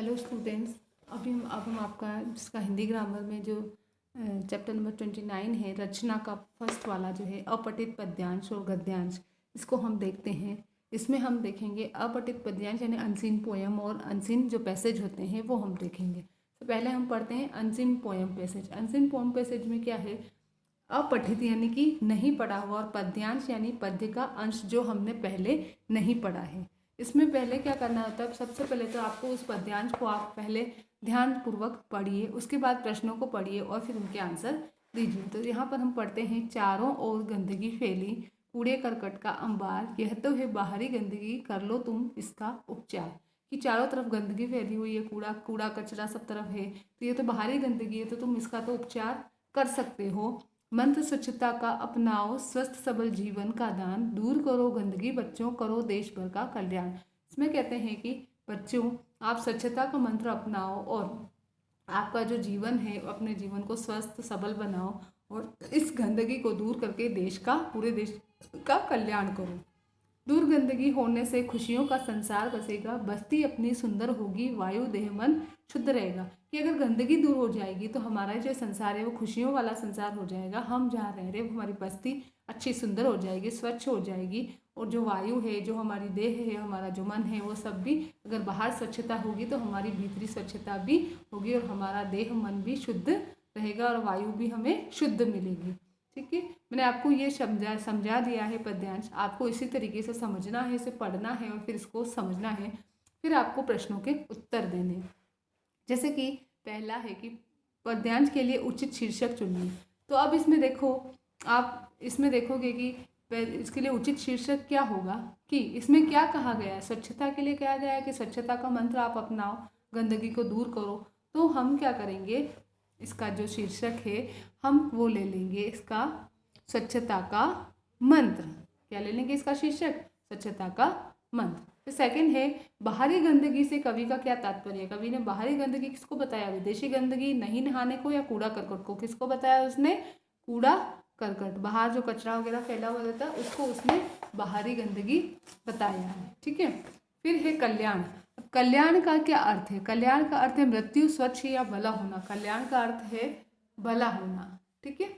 Hello students. अब हम आपका जिसका हिंदी ग्रामर में जो चैप्टर नंबर 29 है, रचना का फर्स्ट वाला जो है अपठित पद्यांश और गद्यांश, इसको हम देखते हैं। इसमें हम देखेंगे अपठित पद्यांश यानी अनसीन पोयम और अनसीन जो पैसेज होते हैं वो हम देखेंगे। तो पहले हम पढ़ते हैं unseen poem passage. Unseen poem passage में क्या है? अपठित यानी कि नहीं पढ़ा हुआ, और पद्यांश यानी पद्य का अंश जो हमने पहले नहीं पढ़ा है। इसमें पहले क्या करना होता है? सबसे पहले तो आपको उस पद्यांश को आप पहले ध्यानपूर्वक पढ़िए, उसके बाद प्रश्नों को पढ़िए और फिर उनके आंसर दीजिए। तो यहाँ पर हम पढ़ते हैं, चारों ओर गंदगी फैली, कूड़े करकट का अंबार, यह तो है बाहरी गंदगी, कर लो तुम इसका उपचार। कि चारों तरफ गंदगी फैली हुई है, कूड़ा कूड़ा कचरा सब तरफ है, तो ये तो बाहरी गंदगी है, तो तुम इसका तो उपचार कर सकते हो। मंत्र स्वच्छता का अपनाओ, स्वस्थ सबल जीवन का दान, दूर करो गंदगी बच्चों, करो देश भर का कल्याण। इसमें कहते हैं कि बच्चों, आप स्वच्छता का मंत्र अपनाओ और आपका जो जीवन है अपने जीवन को स्वस्थ सबल बनाओ और इस गंदगी को दूर करके पूरे देश का कल्याण करो। दूर गंदगी होने से खुशियों का संसार बसेगा, बस्ती अपनी सुंदर होगी, वायु देह मन शुद्ध रहेगा। कि अगर गंदगी दूर हो जाएगी तो हमारा जो संसार है वो खुशियों वाला संसार हो जाएगा। हम जहाँ रह रहे वो हमारी बस्ती अच्छी सुंदर हो जाएगी, स्वच्छ हो जाएगी, और जो वायु है, जो हमारी देह है, हमारा जो मन है, वो सब भी अगर बाहर स्वच्छता होगी तो हमारी भीतरी स्वच्छता भी होगी और हमारा देह मन भी शुद्ध रहेगा और वायु भी हमें शुद्ध मिलेगी। ठीक है, मैंने आपको ये समझा दिया है पद्यांश। आपको इसी तरीके से समझना है, इसे पढ़ना है और फिर इसको समझना है। फिर आपको प्रश्नों के उत्तर देने। जैसे कि पहला है कि पद्यांश के लिए उचित शीर्षक चुनिए। तो अब इसमें देखो, आप इसमें देखोगे कि इसके लिए उचित शीर्षक क्या होगा, कि इसमें क्या कहा गया है। स्वच्छता के लिए कहा गया है कि स्वच्छता का मंत्र आप अपनाओ, गंदगी को दूर करो। तो हम क्या करेंगे, इसका जो शीर्षक है हम वो ले लेंगे, इसका स्वच्छता का मंत्र। क्या ले लेंगे इसका शीर्षक? स्वच्छता का मंत्र। फिर सेकंड है, बाहरी गंदगी से कवि का क्या तात्पर्य? कवि ने बाहरी गंदगी किसको बताया? विदेशी गंदगी, नहीं नहाने को, या कूड़ा करकट को? किसको बताया उसने? कूड़ा करकट, बाहर जो कचरा वगैरह फैला हुआ रहता है उसको उसने बाहरी गंदगी बताया है। ठीक है। फिर है कल्याण। कल्याण का क्या अर्थ है? कल्याण का अर्थ है मृत्यु, स्वच्छ या भला होना। कल्याण का अर्थ है भला होना। ठीक है।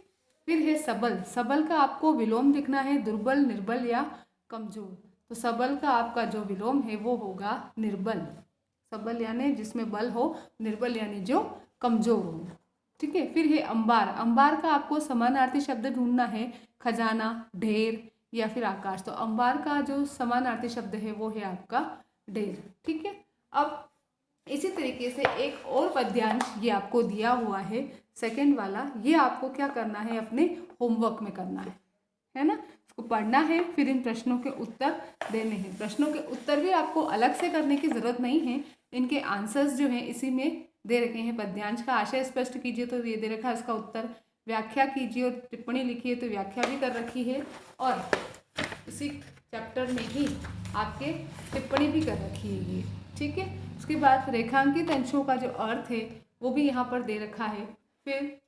फिर है सबल। सबल का आपको विलोम लिखना है, दुर्बल, निर्बल या कमजोर। तो सबल का आपका जो विलोम है वो होगा निर्बल। सबल यानी जिसमें बल हो, निर्बल यानी जो कमजोर हो। ठीक है। फिर है अंबार। अंबार का आपको समानार्थी शब्द ढूंढना है, खजाना, ढेर या फिर आकाश। तो अंबार का जो समानार्थी शब्द है वो है आपका ढेर। ठीक है। अब इसी तरीके से एक और पद्यांश ये आपको दिया हुआ है, सेकंड वाला। ये आपको क्या करना है? अपने होमवर्क में करना है ना। इसको पढ़ना है, फिर इन प्रश्नों के उत्तर देने हैं। प्रश्नों के उत्तर भी आपको अलग से करने की जरूरत नहीं है, इनके आंसर्स जो हैं इसी में दे रखे हैं। पद्यांश का आशय स्पष्ट कीजिए तो ये दे रखा है इसका उत्तर, व्याख्या कीजिए और टिप्पणी लिखिए तो व्याख्या भी कर रखी है, और इसी चैप्टर में ही आपके टिप्पणी भी कर रखी है ये। ठीक है। उसके बाद रेखांकित अंशों का जो अर्थ है वो भी यहाँ पर दे रखा है। फिर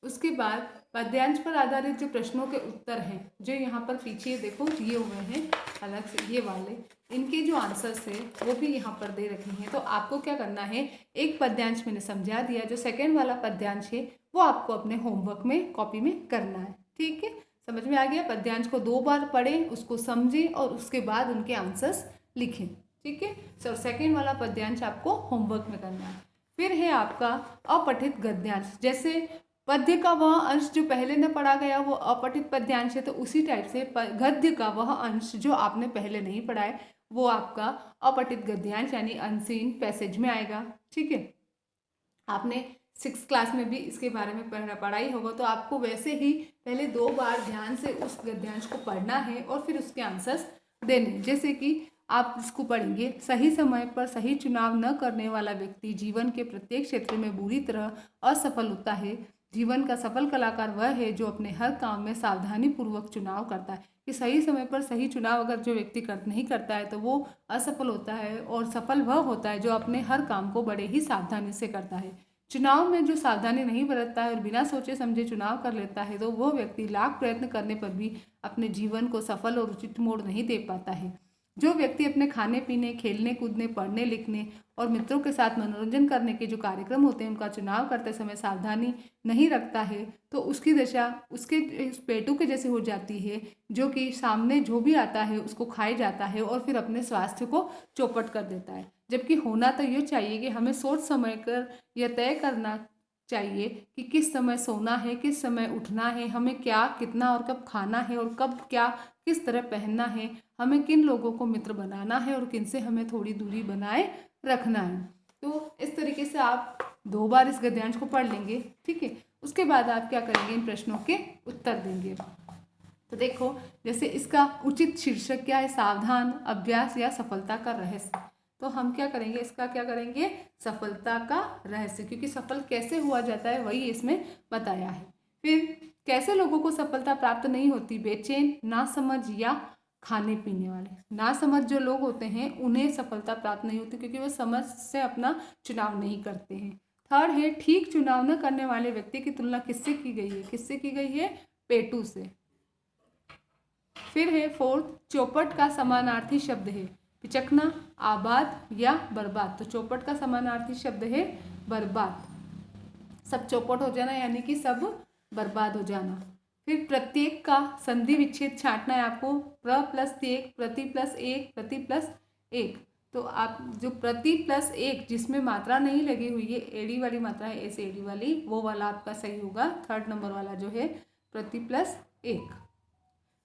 उसके बाद पद्यांश पर आधारित जो प्रश्नों के उत्तर हैं, जो यहाँ पर पीछे देखो दिए हुए हैं अलग से, ये वाले, इनके जो आंसर्स है वो भी यहाँ पर दे रखे हैं। तो आपको क्या करना है, एक पद्यांश मैंने समझा दिया, जो सेकंड वाला पद्यांश है वो आपको अपने होमवर्क में कॉपी में करना है। ठीक है, समझ में आ गया? पद्यांश को 2 बार पढ़ें, उसको समझें और उसके बाद उनके आंसर्स लिखें। ठीक है। सर सेकंड वाला पद्यांश आपको होमवर्क में करना है। फिर है आपका अपठित गद्यांश। जैसे पद्य का वह अंश जो पहले न पढ़ा गया वो अपठित पद्यांश है, तो उसी टाइप से गद्य का वह अंश जो आपने पहले नहीं पढ़ा है वो आपका अपठित गद्यांश यानी अनसीन पैसेज में आएगा। ठीक है। आपने 6th क्लास में भी इसके बारे में पढ़ा ही होगा, तो आपको वैसे ही पहले 2 बार ध्यान से उस गद्यांश को पढ़ना है और फिर उसके आंसर्स देने। जैसे कि आप इसको पढ़ेंगे, सही समय पर सही चुनाव न करने वाला व्यक्ति जीवन के प्रत्येक क्षेत्र में बुरी तरह असफल होता है। जीवन का सफल कलाकार वह है जो अपने हर काम में सावधानी पूर्वक चुनाव करता है। कि सही समय पर सही चुनाव अगर जो व्यक्ति नहीं करता है तो वो असफल होता है, और सफल वह होता है जो अपने हर काम को बड़े ही सावधानी से करता है। चुनाव में जो सावधानी नहीं बरतता है और बिना सोचे समझे चुनाव कर लेता है तो वो व्यक्ति लाख प्रयत्न करने पर भी अपने जीवन को सफल और उचित मोड़ नहीं दे पाता है। जो व्यक्ति अपने खाने पीने, खेलने कूदने, पढ़ने लिखने और मित्रों के साथ मनोरंजन करने के जो कार्यक्रम होते हैं उनका चुनाव करते समय सावधानी नहीं रखता है तो उसकी दशा उसके इस पेटू के जैसे हो जाती है, जो कि सामने जो भी आता है उसको खाए जाता है और फिर अपने स्वास्थ्य को चौपट कर देता है। जबकि होना तो ये चाहिए कि हमें सोच समझ कर यह तय करना चाहिए कि किस समय सोना है, किस समय उठना है, हमें क्या कितना और कब खाना है और कब क्या किस तरह पहनना है, हमें किन लोगों को मित्र बनाना है और किन से हमें थोड़ी दूरी बनाए रखना है। तो इस तरीके से आप 2 बार इस गद्यांश को पढ़ लेंगे, ठीक है। उसके बाद आप क्या करेंगे, इन प्रश्नों के उत्तर देंगे। तो देखो, जैसे इसका उचित शीर्षक क्या है, सावधान, अभ्यास या सफलता का रहस्य। तो हम क्या करेंगे, इसका क्या करेंगे, सफलता का रहस्य, क्योंकि सफल कैसे हुआ जाता है वही इसमें बताया है। फिर कैसे लोगों को सफलता प्राप्त नहीं होती, बेचैन, नासमझ या खाने पीने वाले। नासमझ जो लोग होते हैं उन्हें सफलता प्राप्त नहीं होती क्योंकि वो समझ से अपना चुनाव नहीं करते हैं। थर्ड है, ठीक चुनाव न करने वाले व्यक्ति की तुलना किससे की गई है, किससे की गई है, पेटू से। फिर है फोर्थ, चौपट का समानार्थी शब्द है पिचकना, आबाद या बर्बाद। तो चौपट का समानार्थी शब्द है बर्बाद, सब चौपट हो जाना यानी कि सब बर्बाद हो जाना। फिर प्रत्येक का संधि विच्छेद छांटना है आपको, प्र प्लस त्येक, प्रति प्लस एक, प्रति प्लस एक। तो आप जो प्रति प्लस एक जिसमें मात्रा नहीं लगी हुई है, एड़ी वाली मात्रा है, ऐसे एड़ी वाली, वो वाला आपका सही होगा। थर्ड नंबर वाला जो है प्रति प्लस एक,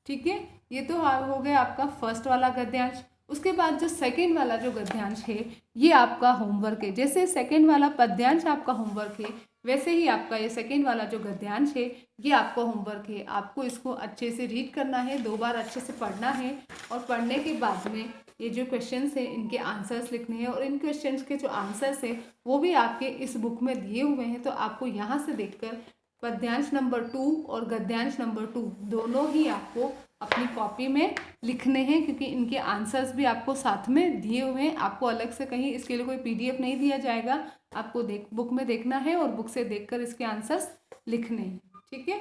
ठीक है। ये तो हो गया आपका फर्स्ट वाला गद्यांश। उसके बाद जो सेकंड वाला जो गद्यांश है ये आपका होमवर्क है। जैसे सेकंड वाला पद्यांश आपका होमवर्क है वैसे ही आपका ये सेकंड वाला जो गद्यांश है ये आपका होमवर्क है। आपको इसको अच्छे से रीड करना है, 2 बार अच्छे से पढ़ना है और पढ़ने के बाद में ये जो क्वेश्चंस है इनके आंसर्स लिखने हैं और इन क्वेश्चंस के जो आंसर्स है वो भी आपके इस बुक में दिए हुए हैं। तो आपको यहाँ से देखकर पद्यांश नंबर 2 और गद्यांश नंबर 2 दोनों ही आपको अपनी कॉपी में लिखने हैं, क्योंकि इनके आंसर्स भी आपको साथ में दिए हुए हैं। आपको अलग से कहीं इसके लिए कोई पीडीएफ नहीं दिया जाएगा, आपको बुक में देखना है और बुक से देखकर इसके आंसर्स लिखने हैं, ठीक है।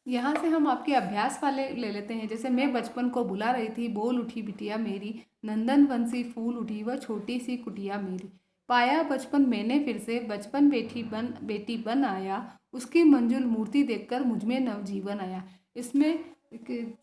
यहाँ से हम आपके अभ्यास वाले ले लेते हैं। जैसे मैं बचपन को बुला रही थी, बोल उठी बिटिया मेरी, नंदन वन सी फूल उठी वह छोटी सी कुटिया मेरी। पाया बचपन मैंने फिर से, बचपन बेटी बन आया, उसकी मंजुल मूर्ति देखकर मुझमें नवजीवन आया। इसमें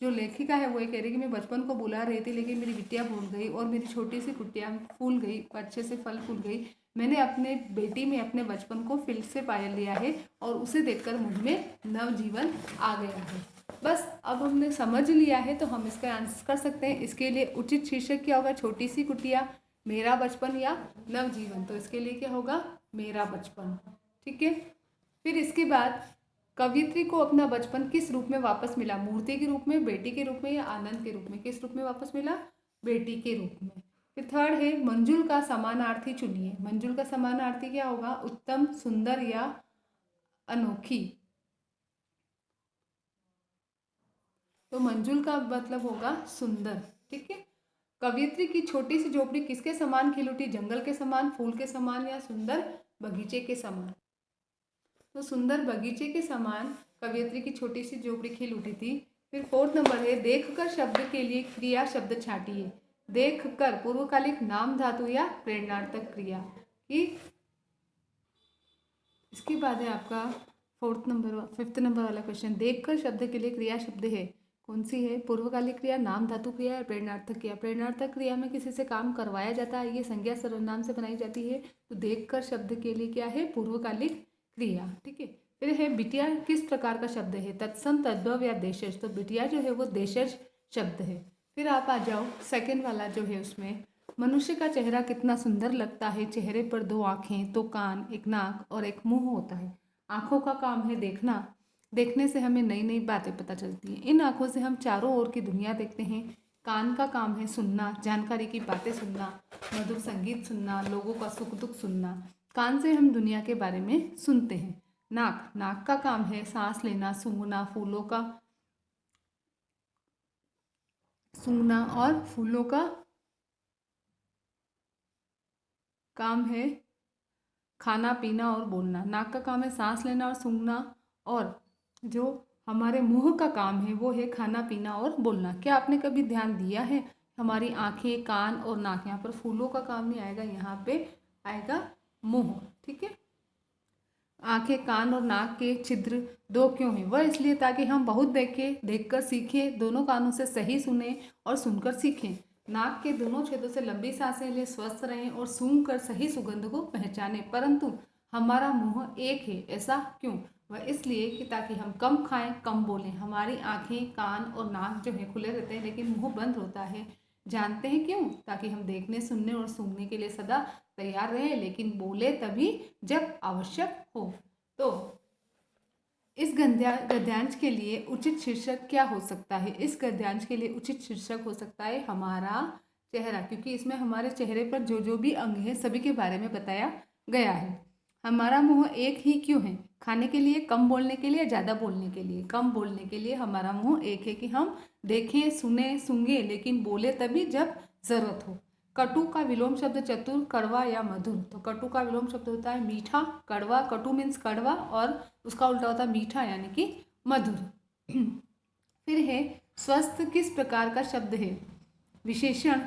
जो लेखिका है वो ये कह रही कि मैं बचपन को बुला रही थी लेकिन मेरी बिटिया भूल गई और मेरी छोटी सी कुटिया फूल गई, अच्छे से फल फूल गई। मैंने अपने बेटी में अपने बचपन को फिर से पाया लिया है और उसे देखकर मुझमें नवजीवन आ गया है। बस अब हमने समझ लिया है तो हम इसका आंसर कर सकते हैं। इसके लिए उचित शीर्षक क्या होगा, छोटी सी कुटिया, मेरा बचपन या नवजीवन। तो इसके लिए क्या होगा, मेरा बचपन, ठीक है। फिर इसके बाद कवियत्री को अपना बचपन किस रूप में वापस मिला, मूर्ति के रूप में, बेटी के रूप में या आनंद के रूप में। किस रूप में वापस मिला, बेटी के रूप में। फिर थर्ड है मंजुल का समानार्थी चुनिए। मंजुल का समानार्थी क्या होगा, उत्तम, सुंदर या अनोखी। तो मंजुल का मतलब होगा सुंदर, ठीक है। कवियत्री की छोटी सी झोपड़ी किसके समान खिल उठी, जंगल के समान, फूल के समान या सुंदर बगीचे के समान। तो सुंदर बगीचे के समान कवियत्री की छोटी सी झोपड़ी खिल उठी थी। फिर फोर्थ नंबर है देखकर शब्द के लिए क्रिया शब्द छाटिए। देखकर पूर्वकालिक नाम धातु या प्रेरणार्थक क्रिया की। इसके बाद है आपका फिफ्थ नंबर वाला क्वेश्चन, देखकर शब्द के लिए क्रिया शब्द है, कौन सी है, पूर्वकालिक क्रिया, नाम धातु क्रिया या प्रेरणार्थक क्रिया। प्रेरणार्थक क्रिया में किसी से काम करवाया जाता है, ये संज्ञा सर्वनाम से बनाई जाती है। तो देखकर शब्द के लिए क्या है, पूर्वकालिक क्रिया, ठीक है। फिर है बिटिया किस प्रकार का शब्द है, तत्सम, तद्भव या देशज। तो बिटिया जो है वो देशज शब्द है। फिर आप आ जाओ सेकेंड वाला जो है उसमें, मनुष्य का चेहरा कितना सुंदर लगता है, चेहरे पर 2 आँखें, 2 कान, एक नाक और एक मुंह होता है। आँखों का काम है देखना, देखने से हमें नई नई बातें पता चलती हैं। इन आँखों से हम चारों ओर की दुनिया देखते हैं। कान का काम है सुनना, जानकारी की बातें सुनना, मधुर संगीत सुनना, लोगों का सुख दुख सुनना। कान से हम दुनिया के बारे में सुनते हैं। नाक का काम है सांस लेना, सूंघना, सूंघना और फूलों का काम है खाना पीना और बोलना। नाक का काम है सांस लेना और सूंघना, और जो हमारे मुंह का काम है वो है खाना पीना और बोलना। क्या आपने कभी ध्यान दिया है? हमारी आंखें, कान और नाक, यहाँ पर फूलों का काम नहीं आएगा, यहाँ पे आएगा मुंह। ठीक है। आंखें, कान और नाक के छिद्र दो क्यों हैं? वह इसलिए ताकि हम बहुत देखें, देखकर सीखें, दोनों कानों से सही सुने और सुनकर सीखें। नाक के दोनों छेदों से लंबी सांसें लें, स्वस्थ रहें और सूंघकर सही सुगंध को पहचानें। परंतु हमारा मुंह एक है, ऐसा क्यों? वह इसलिए कि ताकि हम कम खाएं, कम बोलें। हमारी आंखें, कान और नाक जो है खुले रहते हैं लेकिन मुंह बंद होता है। जानते हैं क्यों? ताकि हम देखने, सुनने और सूंघने के लिए सदा तैयार रहे, लेकिन बोले तभी जब आवश्यक हो। तो इस गद्यांश के लिए उचित शीर्षक क्या हो सकता है? इस गद्यांश के लिए उचित शीर्षक हो सकता है हमारा चेहरा, क्योंकि इसमें हमारे चेहरे पर जो जो भी अंग है सभी के बारे में बताया गया है। हमारा मुंह एक ही क्यों है? खाने के लिए, कम बोलने के लिए, ज़्यादा बोलने के लिए? कम बोलने के लिए हमारा मुंह एक है कि हम देखें, सुने, सूंघे, लेकिन बोले तभी जब ज़रूरत हो। कटु का विलोम शब्द चतुर, कड़वा या मधुर। तो कटु का विलोम शब्द होता है मीठा, कड़वा। कटु मीन्स कड़वा और उसका उल्टा होता है मीठा यानी कि मधुर। फिर है स्वस्थ किस प्रकार का शब्द है? विशेषण,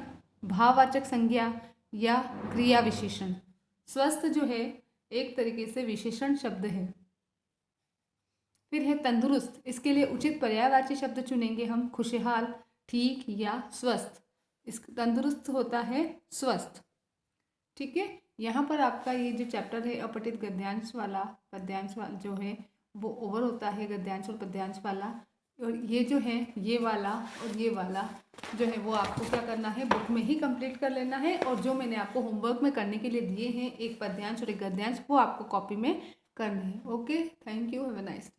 भाववाचक संज्ञा या क्रिया विशेषण? स्वस्थ जो है एक तरीके से विशेषण शब्द है। फिर है तंदुरुस्त, इसके लिए उचित पर्यायवाची शब्द चुनेंगे हम। खुशहाल, ठीक या स्वस्थ? इस तंदुरुस्त होता है स्वस्थ। ठीक है। यहाँ पर आपका ये जो चैप्टर है अपठित गद्यांश वाला, पद्यांश वाला जो है वो ओवर होता है, गद्यांश और पद्यांश वाला। और ये जो है ये वाला और ये वाला जो है वो आपको क्या करना है, बुक में ही कंप्लीट कर लेना है। और जो मैंने आपको होमवर्क में करने के लिए दिए हैं, एक पद्यांश और एक गद्यांश, वो आपको कॉपी में करने हैं। Okay, thank you, have a nice day.